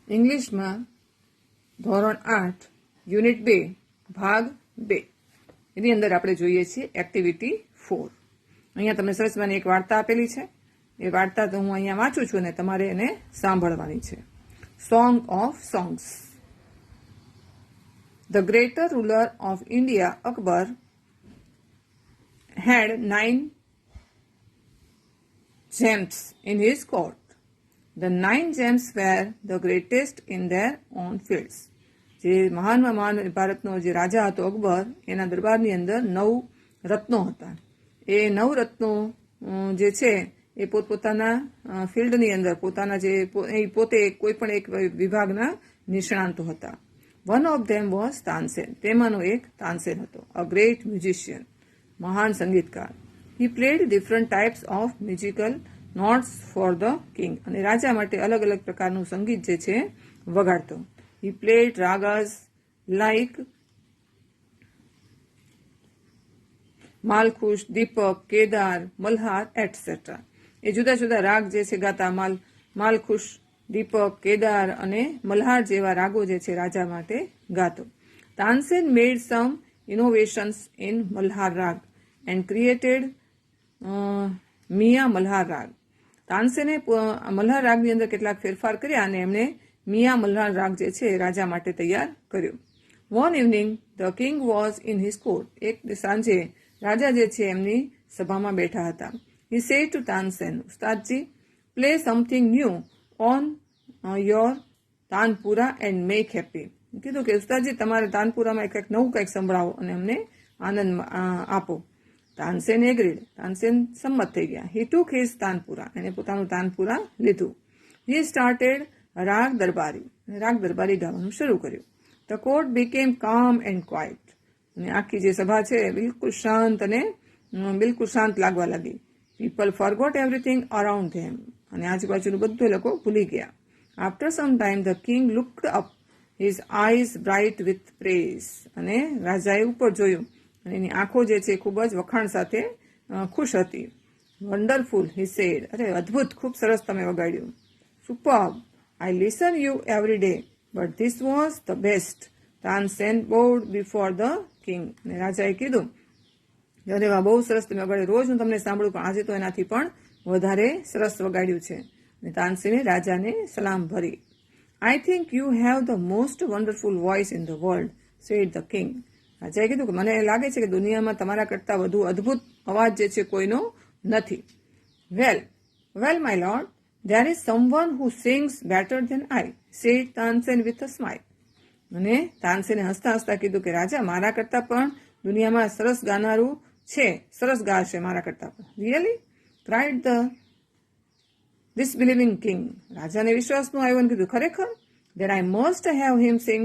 ઇંગ્લિશમાં ધોરણ 8 યુનિટ 2 ભાગ 2 એની અંદર આપણે જોઈએ છીએ એક્ટિવિટી 4. અહીંયા તમને સરસ મજાની એક વાર્તા આપેલી છે. એ વાર્તા તો હું અહીંયા વાંચું છું અને તમારે એને સાંભળવાની છે. Song of songs. The greater ruler of India, Akbar, had 9 gems in his court. The 9 gems were the greatest in their own fields. જે મહાનમાં મહાન ભારતનો જે રાજા હતો અકબર, એના દરબારની અંદર 9 રત્નો હતા. એ 9 રત્નો જે છે એ પોતપોતાના ફિલ્ડની અંદર પોતાના જે પોતે કોઈ પણ એક વિભાગના નિષ્ણાંતો હતા. One of them was Tansen. તેમાંનો એક તાનસેન હતો. અ ગ્રેટ મ્યુઝિશિયન, મહાન સંગીતકાર. He played different types of musical notes for the king. અને રાજા માટે અલગ અલગ પ્રકારનું સંગીત જે છે વગાડતો. He played ragas like Malkhush, Deepak, Kedar, Malhar et cetera. એ જુદા જુદા રાગ જે છે ગાતા. માલખુશ, દીપક, કેદાર અને મલ્હાર જેવા રાગો જે છે રાજા માટે ગાતો. તાનસેન મેડ સમ ઇનોવેશન્સ ઇન મલ્હાર રાગ એન્ડ ક્રિએટેડ મિયા મલ્હાર રાગ. તાનસેને મલ્હાર રાગની અંદર કેટલાક ફેરફાર કર્યા અને એમણે મિયા મલ્હાર રાગ જે છે રાજા માટે તૈયાર કર્યો. One evening the king was in his court. એક સાંજે રાજા જે છે એમની સભામાં બેઠા હતા. He said to Tansen, Ustadji, play something new on your tanpura and make happy. કીધું કે ઉસ્તાદજી તમારે તાનપુરામાં કંઈક નવું કંઈક સંભળાવો અને અમને આનંદ આપો. તાનસેન એગ્રીડ. તાનસેન સંમત થઈ ગયા. હી ટુક હિઝ તાનપુરા. એને પોતાનું તાનપુરા લીધું. હી સ્ટાર્ટેડ રાગ દરબારી. રાગ દરબારી ગાવાનું શરૂ કર્યું. ધ કોર્ટ બીકેમ કામ એન્ડ ક્વાઇટ. અને આખી જે સભા છે બિલકુલ શાંત અને બિલકુલ શાંત લાગવા લાગી. People forgot everything around them. અને આજુબાજુનું બધું લોકો ભૂલી ગયા. After some time the king looked up, his eyes bright with praise. અને રાજાએ ઉપર જોયું અને એની આંખો જે છે ખૂબ જ વખાણ સાથે ખુશ હતી. Wonderful, he said. અરે અદ્ભુત, ખૂબ સરસ તમે વગાડ્યું. Superb, I listen you every day but this was the best. Tansen bowed before the king. અને રાજાએ કીધું અરે વાહ, બહુ સરસ તમે વગાડ્યું. રોજ હું તમને સાંભળું પણ આજે તો એનાથી પણ વધારે સરસ વગાડ્યું છે. અને તાનસેને રાજાને સલામ ભરી. I think you have the most wonderful voice in the world, said the king. રાજાએ કીધું કે મને લાગે છે કે દુનિયામાં તમારા કરતાં વધુ અદ્ભુત અવાજ જે છે કોઈનો નથી. Well my lord, there is someone who sings better than I, said Tansen with a smile. અને તાનસેને હસતા હસતા કીધું કે રાજા, મારા કરતાં પણ દુનિયામાં સરસ ગાનારું છે, સરસ ગાશે મારા કરતાં પણ. Really? Cried the disbelieving king. રાજાને વિશ્વાસ નો આવ્યો અને કીધું ખરેખર? Then I must have him sing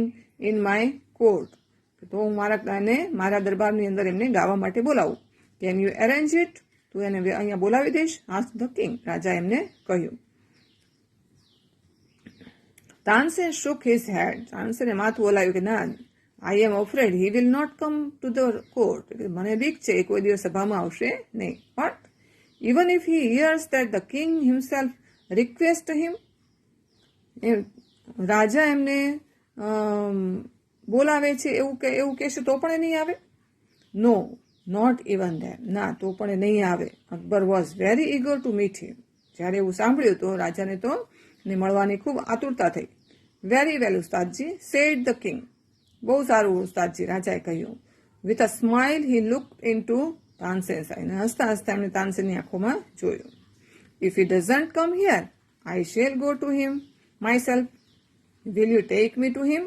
in my court. તો હું મારા દરબારની અંદર એમને ગાવા માટે બોલાવું. Can you arrange it? તું એને અહીંયા બોલાવી દઈશ? Ask the king. રાજા એમને કહ્યું. Tansen shook his head. તાનસેને માથું હલાવ્યું કે ના, I am afraid he will not come to the court. મને બીક છે એ કોઈ દિવસ સભામાં આવશે નહીં. But even if he hears that the king himself request him. રાજા એમને બોલાવે છે એવું કહેશે તો પણ એ નહીં આવે? નો, નોટ ઇવન ધેટ. ના, તો પણ એ નહીં આવે. Akbar was very ઇગર to meet him. જ્યારે એવું સાંભળ્યું તો રાજાને તો મળવાની ખૂબ આતુરતા થઈ. Very well Ustadji, said the king. બહુ સારું ઉસ્તાદજી, રાજાએ કહ્યું. With a smile he looked into Tansen's eye. હસતા હસતા એમણે તાનસેનની આંખોમાં જોયું. If he doesn't come here, I shall go to him myself. Will you take me to him?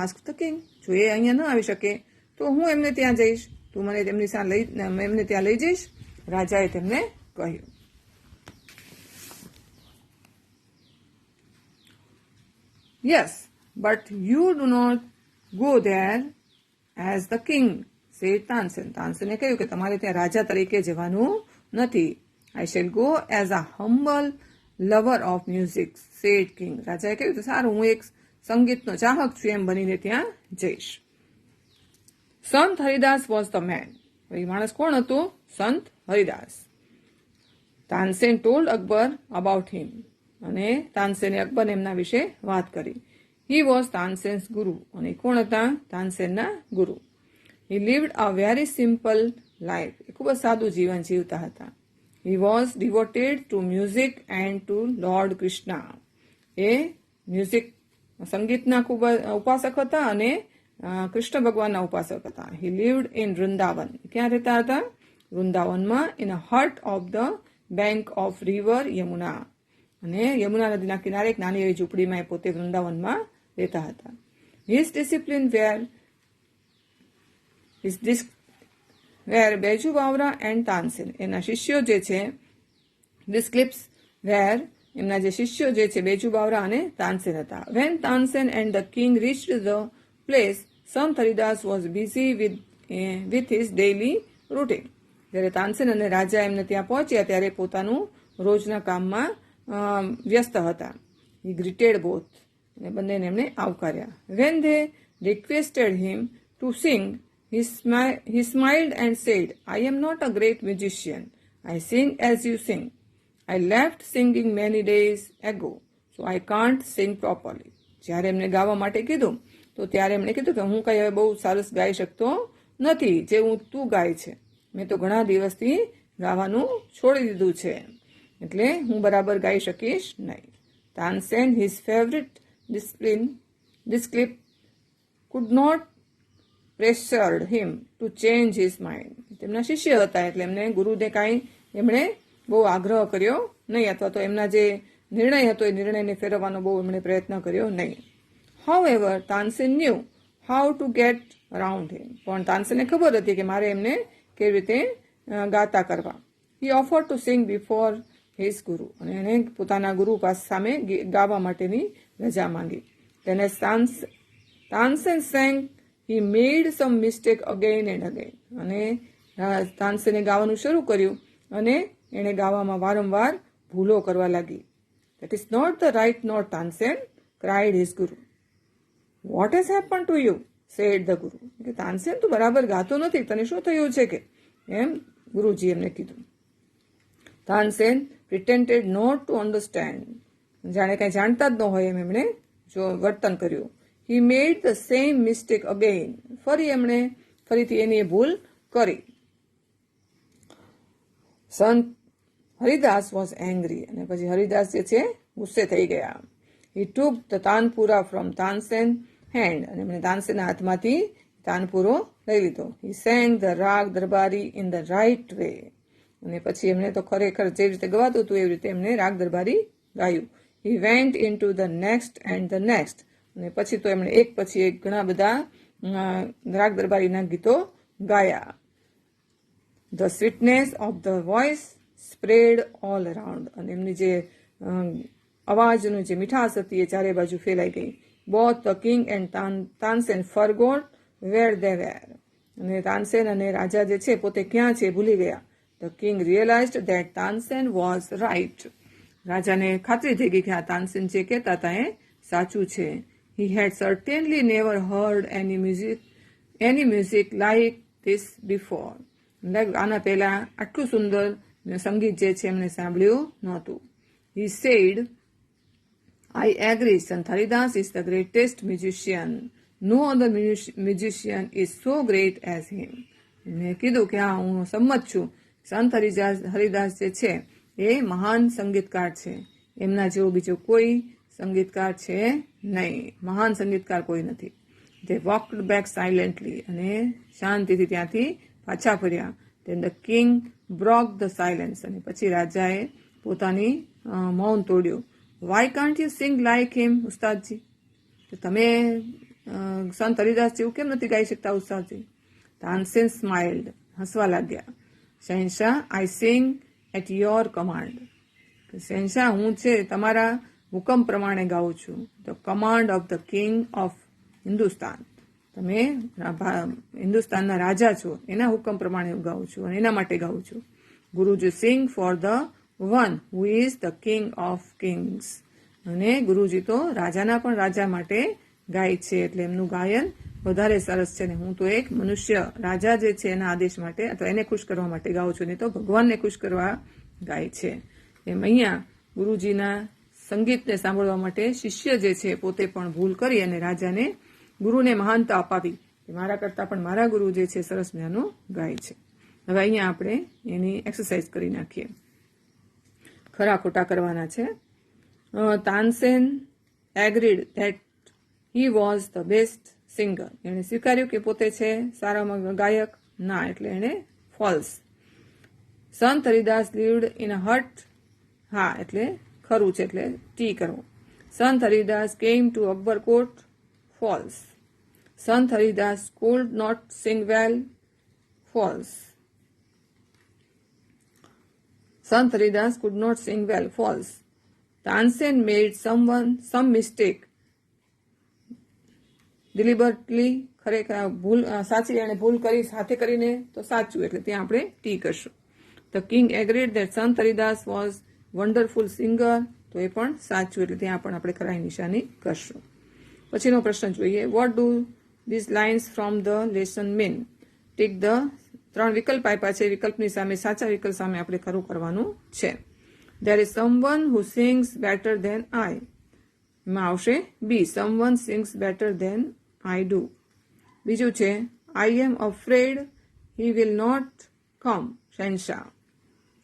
Ask the king. જો એ અહીંયા ન આવી શકે તો હું એમને ત્યાં જઈશ. તું મને એમને ત્યાં લઈ જઈશ? રાજાએ તેમને કહ્યું. Yes, but you do not go there as the king, said Tansen. તાનસેને કહ્યું કે તમારે ત્યાં રાજા તરીકે જવાનું નથી. I shall go as a humble lover of music, said king. રાજાએ કહ્યું તો સારું, હું એક સંગીતનો ચાહક છું એમ બનીને ત્યાં જઈશ. સંત હરિદાસ વોઝ ધ મેન. એ માણસ કોણ હતું? સંત હરિદાસ. તાનસેન ટોલ્ડ અકબર અબાઉટ હિમ. અને તાનસેને અકબરને એમના વિશે વાત કરી. હી વોઝ તાનસેન્સ ગુરુ, અને કોણ હતા? તાનસેનના ગુરુ. He lived a very simple life, એ ખૂબ જ સાદું જીવન જીવતા હતા. He was devoted to music and to lord Krishna, એ મ્યુઝિક સંગીતના ખૂબ જ ઉપાસક હતા અને કૃષ્ણ ભગવાનના ઉપાસક હતા. હી લીવ્ડ ઇન વૃંદાવન, ક્યાં રહેતા હતા? વૃંદાવનમાં, in a hut of the bank of river Yamuna, અને યમુના નદીના કિનારે એક નાની એવી ઝૂંપડીમાં એ પોતે વૃંદાવનમાં રહેતા હતા. His disciples were Baiju Bawra and Tansen, એના શિષ્યો જે છે ડિસ્ક્લિપ્સ વેર, એમના જે શિષ્યો જે છે બેજુ બાવરા અને તાનસેન હતા. When Tansen and the king reached the place, Sant Haridas was busy with his daily routine. જ્યારે તાનસેન અને રાજા એમને ત્યાં પહોંચ્યા ત્યારે પોતાનું રોજના કામમાં વ્યસ્ત હતા. હી ગ્રીટેડ બોથ, અને બંનેને એમણે આવકાર્યા. When they requested him to sing, he smiled and said, I am not a great musician. I sing as you sing. I left singing many days ago, so I can't sing properly. જ્યારે એમને ગાવા માટે કીધું તો ત્યારે એમણે કીધું કે હું કઈ હવે બહુ સરસ ગાઈ શકતો નથી, જેવું તું ગાય છે. મેં તો ઘણા દિવસથી ગાવાનું છોડી દીધું છે, એટલે હું બરાબર ગાઈ શકીશ નહીં. Tansen, his favorite disciple, could not pressured him to change his mind. તેમના શિષ્ય હતા એટલે એમને ગુરુને કાંઈ એમણે બહુ આગ્રહ કર્યો નહીં, અથવા તો એમના જે નિર્ણય હતો એ નિર્ણયને ફેરવવાનો બહુ એમણે પ્રયત્ન કર્યો નહીં. However, Tansen knew how to get around him. પણ તાનસેનને ખબર હતી કે મારે એમને કેવી રીતે ગાતા કરવા. He offered to sing before his guru, અને એને પોતાના ગુરુ પાસે સામે ગાવા માટેની રજા માંગી. તેને Tansen sang, he made some mistake again and again. અને તાનસેને ગાવાનું શરૂ કર્યું અને એણે ગાવામાં વારંવાર ભૂલો કરવા લાગી. That is not the right note, Tansen, cried his guru. What has happened to you? said the guru. કે તાનસેન તું બરાબર ગાતો નથી, તને શું થયું છે કે? એમ ગુરુજી એમને કીધું. Tansen pretended not to understand. જાણે કઈ જાણતા જ ન હોય એમ એમણે જો વર્તન કર્યું. He made the same mistake again. ફરીથી એની ભૂલ કરી. સંત હરિદાસ was angry. અને પછી હરિદાસ જે છે ગુસ્સે થઈ ગયા. He took the tanpura from Tansen hand. અને એમણે તાનસેનના હાથમાંથી તાનપુરો લઈ લીધો. He sang the રાગ દરબારી in the right way. અને પછી એમણે તો ખરેખર જે રીતે ગવાતું હતું એવી રીતે એમણે રાગ દરબારી ગાયું. He went into the next and the next. અને પછી તો એમણે એક પછી એક ઘણા બધા રાગ દરબારીના ગીતો ગાયા. The sweetness of the voice spread all around. અને એમની જે અવાજની જે મીઠાશ હતી એ ચારે બાજુ ફેલાઈ ગઈ. Both the king and Tansen forgot where they were. અને તાનસેન અને રાજા જે છે પોતે ક્યાં છે ભૂલી ગયા. The king realized that Tansen was right. રાજાને ખાતરી થઈ ગઈ કે આ તાનસેન જે કહેતા હતા એ સાચું છે. He had certainly never heard any music like this before. આના પહેલા આટલું સુંદર સંગીત જે છે એમને સાંભળ્યું નહોતું. He said, I agree, Sant Haridas is the greatest musician. No other musician is so great as him. મેં કીધું કે હા હું સંમત છું, સંત હરિદાસ જે છે એ મહાન સંગીતકાર છે, એમના જેવો બીજો કોઈ સંગીતકાર છે નહીં, મહાન સંગીતકાર કોઈ નથી. They walked back silently. અને શાંતિથી ત્યાંથી પાછા ફર્યા. Then the king broke the silence. અને પછી રાજાએ પોતાની મૌન તોડ્યું. Why can't you sing like him, ઉસ્તાદજી? તો તમે સંત હરિદાસ જેવું કેમ નથી ગાઈ શકતા ઉસ્તાદજી? તાનસેન સ્માઇલ્ડ, હસવા લાગ્યા. શહેનશાહ, I sing at your command. શહેનશાહ હું છે તમારા હુકમ પ્રમાણે ગાઉં છું. The command of the king of Hindustan. તમે હિન્દુસ્તાનના રાજા છો, એના હુકમ પ્રમાણે હું ગાઉં છું અને એના માટે ગાઉં છું. Guruji sing for the one who is the king of kings. અને ગુરુજી તો રાજાના પણ રાજા માટે ગાય છે, એટલે એમનું ગાયન વધારે સરસ છે. ને હું તો એક મનુષ્ય રાજા જે છે એના આદેશ માટે અથવા એને ખુશ કરવા માટે ગાઉં છું, નહીં તો ભગવાનને ખુશ કરવા ગાય છે. એમ અહીંયા ગુરુજીના સંગીતને સાંભળવા માટે શિષ્ય જે છે પોતે પણ ભૂલ કરી અને રાજાને ગુરુને મહાનતા અપાવી કે મારા કરતાં પણ મારા ગુરુ જે છે સરસ મજાનું ગાય છે. હવે અહીંયા આપણે એની એક્સરસાઇઝ કરી નાખીએ. ખરા ખોટા કરવાના છે. Tansen agreed that he was the best singer. એણે સ્વીકાર્યું કે પોતે છે સારામાં ગાયક. ના એટલે એને ફોલ્સ. સંત હરિદાસ લીવડ ઇન અ હટ. હા એટલે ખરું છે એટલે ટી કરવો. સંત Haridas came to Akbar court. False. સંત Haridas could not sing well. False. Sant Haridas could not sing well. False. Tansen made some mistake. Deliberately. ખરેખર ભૂલ સાચી એને ભૂલ કરી સાથે કરીને તો સાચું એટલે ત્યાં આપણે ટી કરશું. The king agreed that Sant Haridas was wonderful singer. તો એ પણ સાચું એટલે ત્યાં પણ આપણે ખરાઈ નિશાની કરશું. પછીનો પ્રશ્ન જોઈએ. What do these lines from the lesson mean? Tick the. 3 વિકલ્પ આપ્યા છે. વિકલ્પની સામે સાચા વિકલ્પ સામે આપણે ખરું કરવાનું છે. There is someone who sings better than I. એમાં આવશે બી. Someone sings better than I do. બીજું છે I am afraid he will not come. શહેનશાહ.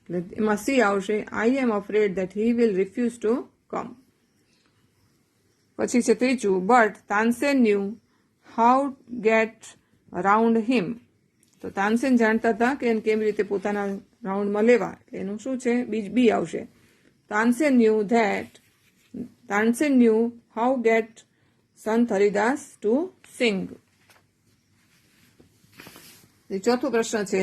એટલે એમાં સી આવશે I am afraid that he will refuse to come. પછી છે ત્રીજું but Tansen knew how get around him. તો તાનસેન જાણતા હતા કે એને કેવી રીતે પોતાના રાઉન્ડમાં લેવા. એનું શું છે બી આવશે. તાનસેન ન્યુ હાઉ ગેટ સંત હરિદાસ ટુ સિંગ. ચોથો પ્રશ્ન છે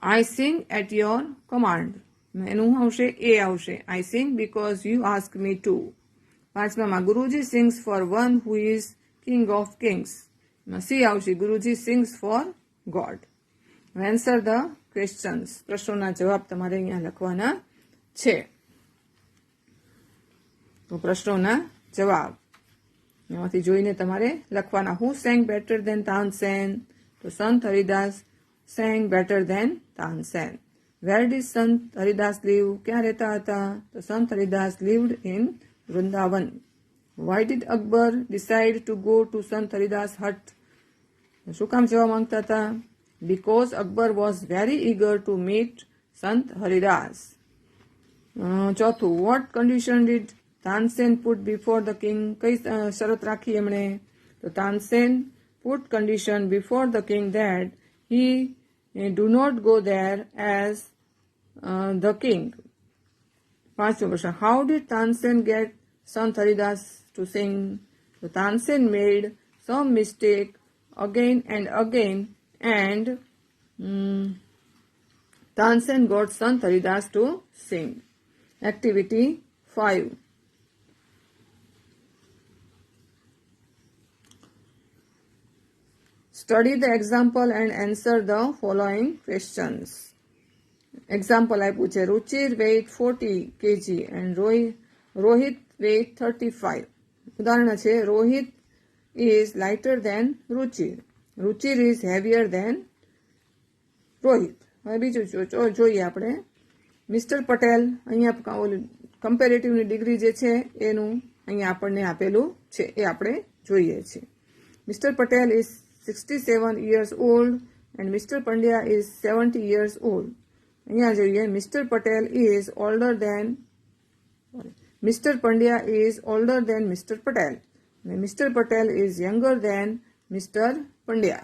I sing at your command. એનું આવશે એ આવશે I sing because you ask me to. પાંચમામાં Guruji sings for one who is king of kings. C આવશે Guruji sings for God. Answer the questions. પ્રશ્નોના જવાબ તમારે અહીંયા લખવાના છે. તો પ્રશ્નોના જવાબ એમાંથી જોઈને તમારે લખવાના. Who sang better than Tansen. તો Sant Haridas sang better than Tansen. Where did Sant Haridas live. ક્યાં રહેતા હતા. તો Sant Haridas lived in Vrindavan. Why did Akbar decide to go to Sant Haridas hut? શું કામ જવા માંગતા હતા. Because Akbar was very eager to meet Sant Haridas. ચોથું what condition did Tansen put before the king? કઈ શરત રાખી એમણે. તો Tansen put condition before the king that he do not go there as the king. પાંચમો પ્રશ્ન how did Tansen get Sant Haridas to sing? So Tansen made some mistake again and again and Tansen got Sant Haridas to sing. Activity 5. Study the example and answer the following questions. Example આપ્યું છે Ruchir weight 40 kg and Rohit weight 35. ઉદાહરણ છે Rohit is lighter than Ruchir. Ruchir is heavier than Rohit. હવે બીજું જોઈએ આપણે. Mister Patel અહીંયા કમ્પેરેટિવની degree જે છે એનું અહીંયા આપણને આપેલું છે એ આપણે જોઈએ છીએ. Mister Patel is 67 years old and Mr. Pandya is 70 years old. અહીંયા જોઈએ mister Patel is older than Mr. Pandya is older than Mr. Patel. Mr. Patel is younger than Mr. Pandya.